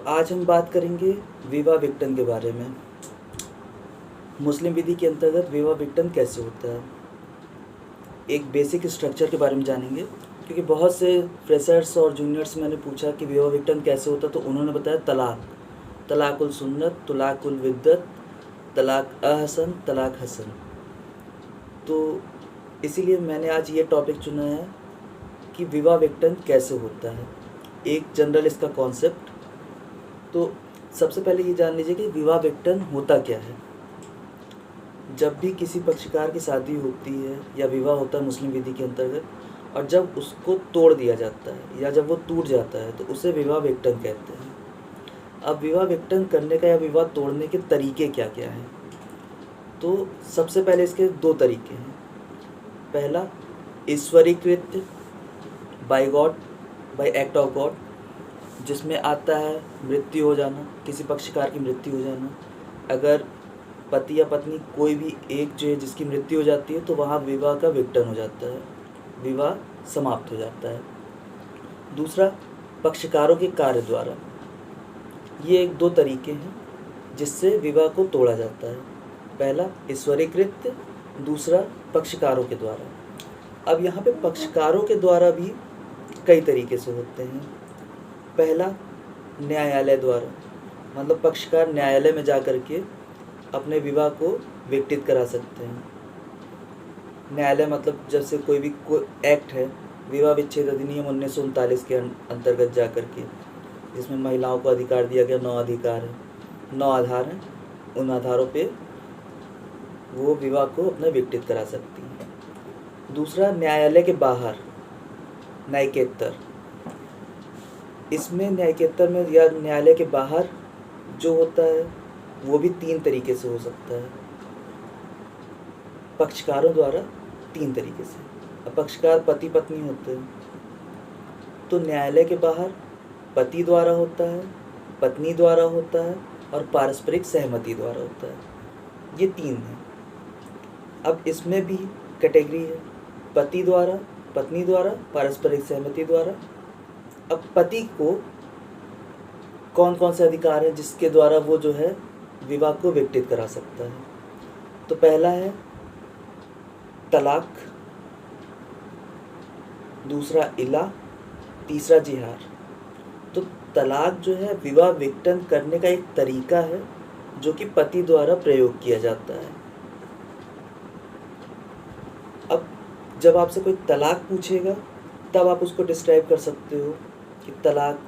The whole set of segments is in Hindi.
आज हम बात करेंगे विवाह विघटन के बारे में। मुस्लिम विधि के अंतर्गत विवाह विघटन कैसे होता है, एक बेसिक स्ट्रक्चर के बारे में जानेंगे। क्योंकि बहुत से फ्रेशर्स और जूनियर्स मैंने पूछा कि विवाह विघटन कैसे होता, तो उन्होंने बताया तलाकुल सुन्नत, तलाकुल विद्दत, तलाक अहसन, तलाक हसन। तो इसीलिए मैंने आज ये टॉपिक चुना है कि विवाह विघटन कैसे होता है, एक जनरल इसका कॉन्सेप्ट। तो सबसे पहले ये जान लीजिए कि विवाह विघटन होता क्या है। जब भी किसी पक्षकार की शादी होती है या विवाह होता है मुस्लिम विधि के अंतर्गत, और जब उसको तोड़ दिया जाता है या जब वो टूट जाता है, तो उसे विवाह विघटन कहते हैं। अब विवाह विघटन करने का या विवाह तोड़ने के तरीके क्या क्या हैं, तो सबसे पहले इसके दो तरीके हैं। पहला, ईश्वरीकृत by God, by act of God, जिसमें आता है मृत्यु हो जाना, किसी पक्षकार की मृत्यु हो जाना। अगर पति या पत्नी कोई भी एक जो है जिसकी मृत्यु हो जाती है, तो वहाँ विवाह का विघटन हो जाता है, विवाह समाप्त हो जाता है। दूसरा, पक्षकारों के कार्य द्वारा। ये एक दो तरीके हैं जिससे विवाह को तोड़ा जाता है। पहला ईश्वरीकृत, दूसरा पक्षकारों के द्वारा। अब यहाँ पे पक्षकारों के द्वारा भी कई तरीके से होते हैं। पहला, न्यायालय द्वारा, मतलब पक्षकार न्यायालय में जा कर के अपने विवाह को विघटित करा सकते हैं। न्यायालय मतलब जैसे कोई एक्ट है, विवाह विच्छेद अधिनियम 1939 के अंतर्गत जा कर के, जिसमें महिलाओं को अधिकार दिया गया, 9 अधिकार है, 9 आधार हैं, उन आधारों पे वो विवाह को अपना विघटित करा सकती हैं। दूसरा, न्यायालय के बाहर न्यायिकेतर। इसमें न्यायिकेतर में या न्यायालय के बाहर जो होता है वो भी 3 तरीके से हो सकता है, पक्षकारों द्वारा 3 तरीके से। अब पक्षकार पति पत्नी होते हैं, तो न्यायालय के बाहर पति द्वारा होता है, पत्नी द्वारा होता है और पारस्परिक सहमति द्वारा होता है। ये 3 हैं। अब इसमें भी कैटेगरी है, पति द्वारा, पत्नी द्वारा, पारस्परिक सहमति द्वारा। अब पति को कौन कौन से अधिकार हैं जिसके द्वारा वो जो है विवाह को विघटित करा सकता है। तो पहला है तलाक, दूसरा इला, तीसरा जिहार। तो तलाक जो है विवाह विघटन करने का एक तरीका है जो कि पति द्वारा प्रयोग किया जाता है। अब जब आपसे कोई तलाक पूछेगा, तब आप उसको डिस्क्राइब कर सकते हो कि तलाक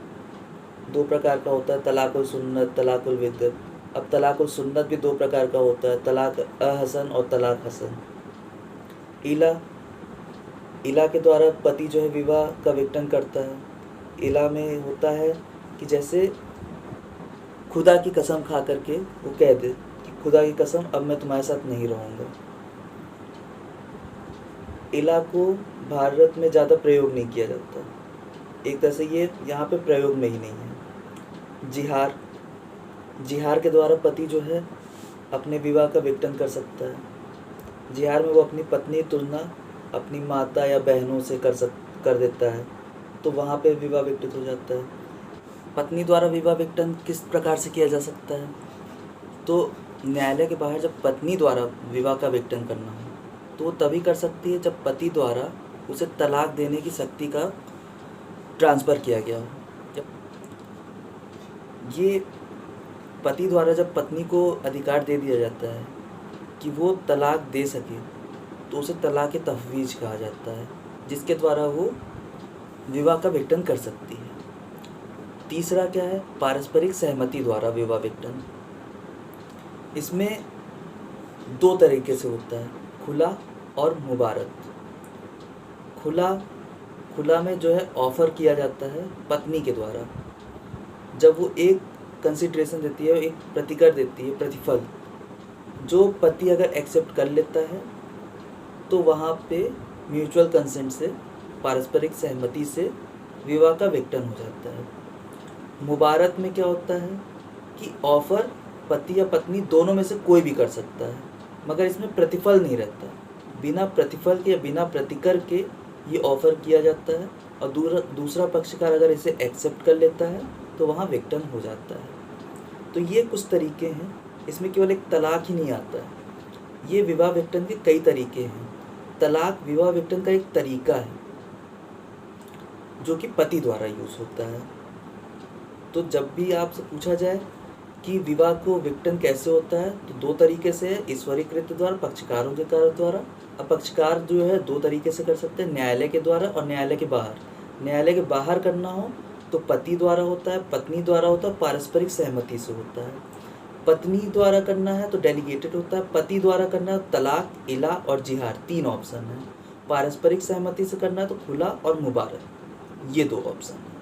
2 प्रकार का होता है, तलाकुल सुन्नत, तलाकुल विद्दत। अब तलाकुल सुन्नत भी 2 प्रकार का होता है, तलाक अहसन और तलाक हसन। इला के द्वारा पति जो है विवाह का विघटन करता है। इला में होता है कि जैसे खुदा की कसम खा करके वो कह दे कि खुदा की कसम, अब मैं तुम्हारे साथ नहीं रहूँगा। इला को भारत में ज़्यादा प्रयोग नहीं किया जाता, एक तरह से ये यहाँ पे प्रयोग में ही नहीं है। जिहार के द्वारा पति जो है अपने विवाह का विघटन कर सकता है। जिहार में वो अपनी पत्नी तुलना अपनी माता या बहनों से कर देता है, तो वहाँ पे विवाह विघटित हो जाता है। पत्नी द्वारा विवाह विघटन किस प्रकार से किया जा सकता है, तो न्यायालय के बाहर जब पत्नी द्वारा विवाह का विघटन करना हो, तो वो तभी कर सकती है जब पति द्वारा उसे तलाक देने की शक्ति का ट्रांसफ़र किया गया हो। जब ये पति द्वारा जब पत्नी को अधिकार दे दिया जाता है कि वो तलाक दे सके, तो उसे तलाक तफवीज कहा जाता है, जिसके द्वारा वो विवाह का विघटन कर सकती है। तीसरा क्या है, पारस्परिक सहमति द्वारा विवाह विघटन। इसमें 2 तरीके से होता है, खुला और मुबारक। खुला में जो है ऑफ़र किया जाता है पत्नी के द्वारा, जब वो एक कंसिडरेशन देती है, एक प्रतिकर देती है, प्रतिफल, जो पति अगर एक्सेप्ट कर लेता है तो वहाँ पे म्यूचुअल कंसेंट से, पारस्परिक सहमति से विवाह का विघटन हो जाता है। मुबारक में क्या होता है कि ऑफ़र पति या पत्नी दोनों में से कोई भी कर सकता है, मगर इसमें प्रतिफल नहीं रहता। बिना प्रतिफल के या बिना प्रतिकर के ये ऑफ़र किया जाता है, और दूसरा पक्षकार अगर इसे एक्सेप्ट कर लेता है तो वहाँ विघटन हो जाता है। तो ये कुछ तरीके हैं, इसमें केवल एक तलाक ही नहीं आता है, ये विवाह विघटन के कई तरीके हैं। तलाक विवाह विघटन का एक तरीका है जो कि पति द्वारा यूज़ होता है। तो जब भी आपसे पूछा जाए कि विवाह को विघटन कैसे होता है, तो दो तरीके से है, ईश्वरीकृत द्वारा, पक्षकारों के द्वारा। अब पक्षकार जो है दो तरीके से कर सकते हैं, न्यायालय के द्वारा और न्यायालय के बाहर। न्यायालय के बाहर करना हो तो पति द्वारा होता है, पत्नी द्वारा होता है, पारस्परिक सहमति से होता है। पत्नी द्वारा करना है तो डेलीगेटेड होता है, पति द्वारा करना है तलाक, इला और जिहार, 3 ऑप्शन है। पारस्परिक सहमति से करना है तो खुला और मुबारक, ये 2 ऑप्शन है।